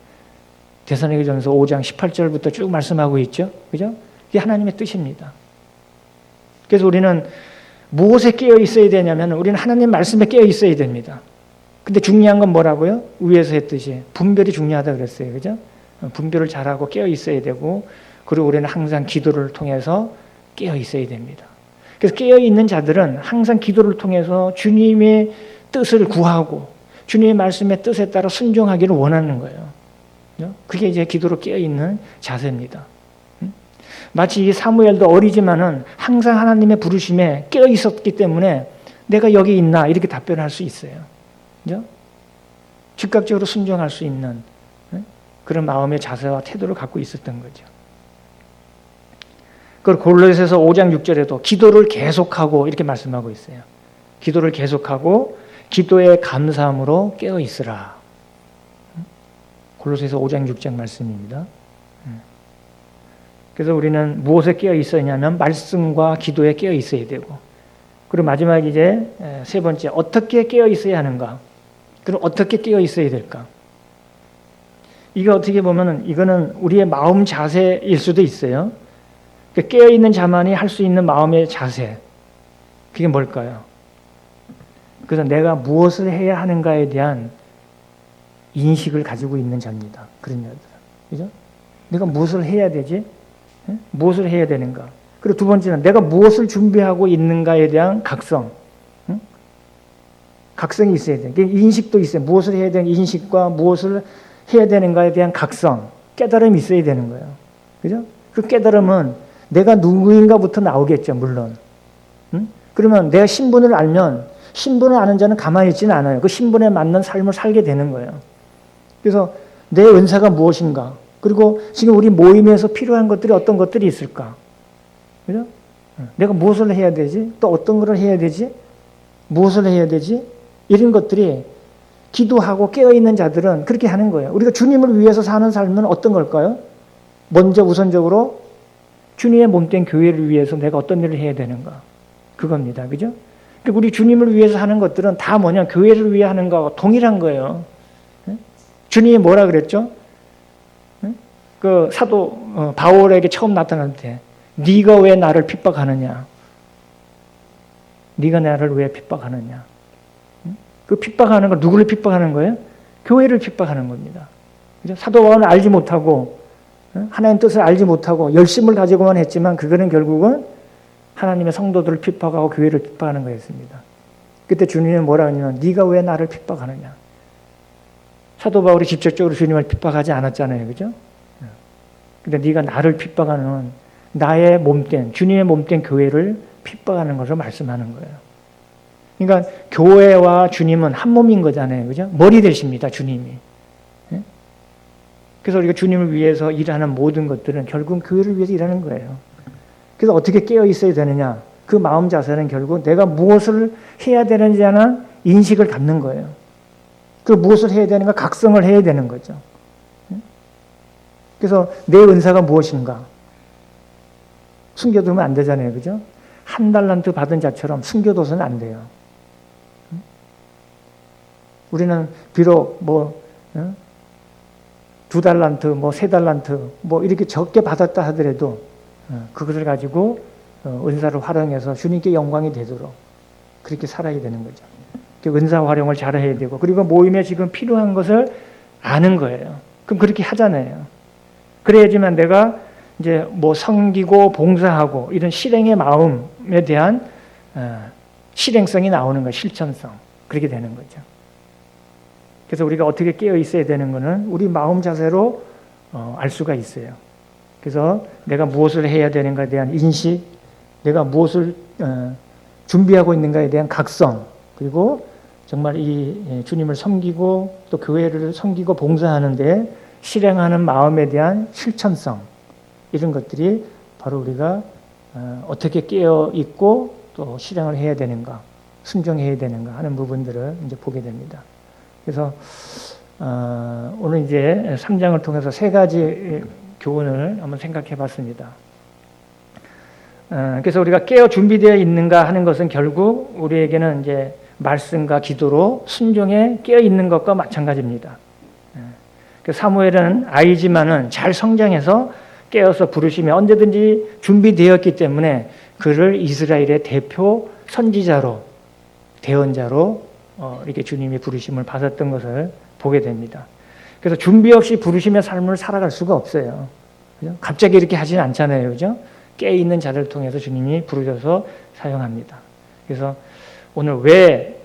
데살로니가전서 5장 18절부터 쭉 말씀하고 있죠. 그죠? 이게 하나님의 뜻입니다. 그래서 우리는 무엇에 깨어 있어야 되냐면 우리는 하나님 말씀에 깨어 있어야 됩니다. 근데 중요한 건 뭐라고요? 위에서 했듯이 분별이 중요하다 그랬어요. 그죠? 분별을 잘하고 깨어 있어야 되고 그리고 우리는 항상 기도를 통해서 깨어 있어야 됩니다. 그래서 깨어 있는 자들은 항상 기도를 통해서 주님의 뜻을 구하고 주님의 말씀의 뜻에 따라 순종하기를 원하는 거예요. 그게 이제 기도로 깨어 있는 자세입니다. 마치 이 사무엘도 어리지만은 항상 하나님의 부르심에 깨어 있었기 때문에 내가 여기 있나 이렇게 답변할 수 있어요. 그죠? 즉각적으로 순종할 수 있는 그런 마음의 자세와 태도를 갖고 있었던 거죠. 그리고 골로새서 5장 6절에도 기도를 계속하고 이렇게 말씀하고 있어요. 기도를 계속하고 기도의 감사함으로 깨어 있으라. 골로새서 5장 6장 말씀입니다. 그래서 우리는 무엇에 깨어 있어야냐면 말씀과 기도에 깨어 있어야 되고 그리고 마지막 이제 세 번째 어떻게 깨어 있어야 하는가? 그럼 어떻게 깨어 있어야 될까? 이게 어떻게 보면은 이거는 우리의 마음 자세일 수도 있어요. 깨어 있는 자만이 할 수 있는 마음의 자세. 그게 뭘까요? 그래서 내가 무엇을 해야 하는가에 대한 인식을 가지고 있는 자입니다. 그런 여자들. 그죠? 내가 무엇을 해야 되지? 무엇을 해야 되는가? 그리고 두 번째는 내가 무엇을 준비하고 있는가에 대한 각성. 각성이 있어야 돼. 인식도 있어요. 무엇을 해야 되는 인식과 무엇을 해야 되는가에 대한 각성, 깨달음이 있어야 되는 거예요. 그죠? 그 깨달음은 내가 누구인가부터 나오겠죠, 물론. 그러면 내가 신분을 알면 신분을 아는 자는 가만히 있지는 않아요. 그 신분에 맞는 삶을 살게 되는 거예요. 그래서 내 은사가 무엇인가? 그리고 지금 우리 모임에서 필요한 것들이 어떤 것들이 있을까? 그죠? 내가 무엇을 해야 되지? 또 어떤 것을 해야 되지? 무엇을 해야 되지? 이런 것들이 기도하고 깨어있는 자들은 그렇게 하는 거예요. 우리가 주님을 위해서 사는 삶은 어떤 걸까요? 먼저 우선적으로 주님의 몸된 교회를 위해서 내가 어떤 일을 해야 되는가? 그겁니다. 그죠? 우리 주님을 위해서 하는 것들은 다 뭐냐? 교회를 위해 하는 거하고 동일한 거예요. 주님이 뭐라 그랬죠? 그 사도 바울에게 처음 나타날 때 네가 왜 나를 핍박하느냐? 네가 나를 왜 핍박하느냐? 그 핍박하는 걸 누구를 핍박하는 거예요? 교회를 핍박하는 겁니다. 그죠? 사도 바울은 알지 못하고 하나님 뜻을 알지 못하고 열심을 가지고만 했지만 그거는 결국은 하나님의 성도들을 핍박하고 교회를 핍박하는 거였습니다. 그때 주님은 뭐라 하냐면 네가 왜 나를 핍박하느냐? 사도 바울이 직접적으로 주님을 핍박하지 않았잖아요. 그죠? 근데 네가 나를 핍박하는 나의 몸된 주님의 몸된 교회를 핍박하는 것을 말씀하는 거예요. 그러니까 교회와 주님은 한 몸인 거잖아요. 그죠? 머리 되십니다. 주님이. 그래서 우리가 주님을 위해서 일하는 모든 것들은 결국 교회를 위해서 일하는 거예요. 그래서 어떻게 깨어 있어야 되느냐? 그 마음 자세는 결국 내가 무엇을 해야 되는지 하는 인식을 갖는 거예요. 그 무엇을 해야 되는가? 각성을 해야 되는 거죠. 그래서 내 은사가 무엇인가? 숨겨두면 안 되잖아요. 그죠? 한 달란트 받은 자처럼 숨겨둬서는 안 돼요. 우리는 비록 두 달란트, 세 달란트, 이렇게 적게 받았다 하더라도 그것을 가지고 은사를 활용해서 주님께 영광이 되도록 그렇게 살아야 되는 거죠. 은사 활용을 잘 해야 되고 그리고 모임에 지금 필요한 것을 아는 거예요. 그럼 그렇게 하잖아요. 그래야지만 내가 이제 뭐 섬기고 봉사하고 이런 실행의 마음에 대한 실행성이 나오는 거예요. 실천성. 그렇게 되는 거죠. 그래서 우리가 어떻게 깨어 있어야 되는 거는 우리 마음 자세로 알 수가 있어요. 그래서 내가 무엇을 해야 되는가에 대한 인식, 내가 무엇을 준비하고 있는가에 대한 각성, 그리고 정말 이 주님을 섬기고 또 교회를 섬기고 봉사하는데 실행하는 마음에 대한 실천성, 이런 것들이 바로 우리가 어떻게 깨어 있고 또 실행을 해야 되는가, 순종해야 되는가 하는 부분들을 이제 보게 됩니다. 그래서 오늘 이제 3장을 통해서 세 가지 교훈을 한번 생각해 봤습니다. 그래서 우리가 깨어 준비되어 있는가 하는 것은 결국 우리에게는 이제 말씀과 기도로 순종에 깨어 있는 것과 마찬가지입니다. 사무엘은 아이지만은 잘 성장해서 깨어서 부르시며 언제든지 준비되었기 때문에 그를 이스라엘의 대표 선지자로, 대언자로 이렇게 주님이 부르심을 받았던 것을 보게 됩니다. 그래서 준비 없이 부르심의 삶을 살아갈 수가 없어요. 그죠? 갑자기 이렇게 하지는 않잖아요. 그죠? 깨어있는 자를 통해서 주님이 부르셔서 사용합니다. 그래서 오늘 왜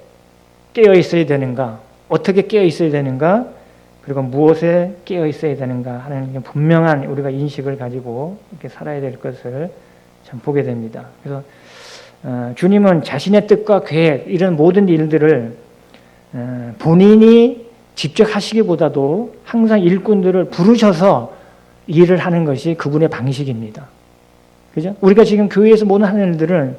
깨어 있어야 되는가, 어떻게 깨어 있어야 되는가, 그리고 무엇에 깨어 있어야 되는가 하는 분명한 우리가 인식을 가지고 이렇게 살아야 될 것을 참 보게 됩니다. 그래서 주님은 자신의 뜻과 계획, 이런 모든 일들을 본인이 직접 하시기보다도 항상 일꾼들을 부르셔서 일을 하는 것이 그분의 방식입니다. 그죠? 우리가 지금 교회에서 모든 하는 일들은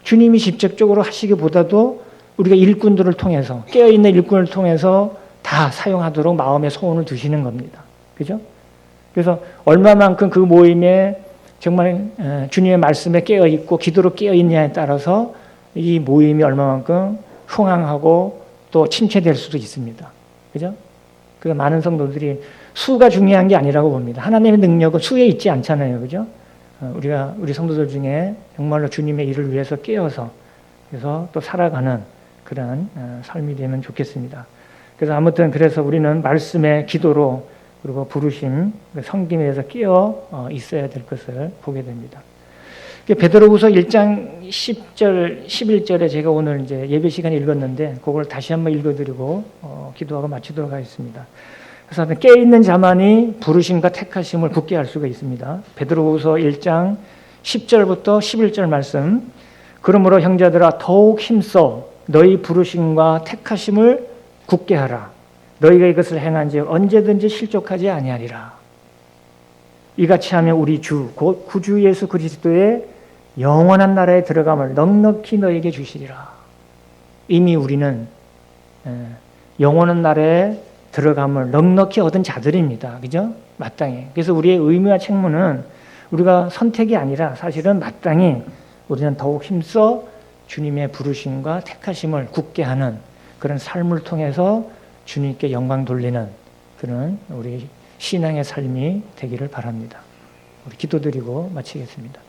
주님이 직접적으로 하시기보다도 우리가 일꾼들을 통해서, 깨어있는 일꾼을 통해서 다 사용하도록 마음의 소원을 두시는 겁니다. 그죠? 그래서 얼마만큼 그 모임에 정말 주님의 말씀에 깨어있고 기도로 깨어있냐에 따라서 이 모임이 얼마만큼 흥황하고 또 침체될 수도 있습니다. 그죠? 그래서 많은 성도들이 수가 중요한 게 아니라고 봅니다. 하나님의 능력은 수에 있지 않잖아요. 그죠? 우리 성도들 중에 정말로 주님의 일을 위해서 깨어서 그래서 또 살아가는 그런 삶이 되면 좋겠습니다. 그래서 아무튼 그래서 우리는 말씀의 기도로 그리고 부르심, 섬김에 대해서 깨어 있어야 될 것을 보게 됩니다. 베드로후서 1장 10절, 11절에 제가 오늘 이제 예배 시간에 읽었는데 그걸 다시 한번 읽어드리고 기도하고 마치도록 하겠습니다. 그래서 깨어 있는 자만이 부르심과 택하심을 굳게 할 수가 있습니다. 베드로후서 1장 10절부터 11절 말씀. 그러므로 형제들아 더욱 힘써 너희 부르심과 택하심을 굳게 하라. 너희가 이것을 행한즉 언제든지 실족하지 아니하리라. 이같이 하면 우리 주 곧 구주 예수 그리스도의 영원한 나라에 들어감을 넉넉히 너에게 주시리라. 이미 우리는 영원한 나라에 들어감을 넉넉히 얻은 자들입니다. 그죠? 마땅히. 그래서 우리의 의무와 책무는 우리가 선택이 아니라 사실은 마땅히 우리는 더욱 힘써 주님의 부르심과 택하심을 굳게 하는 그런 삶을 통해서 주님께 영광 돌리는 그런 우리 신앙의 삶이 되기를 바랍니다. 우리 기도드리고 마치겠습니다.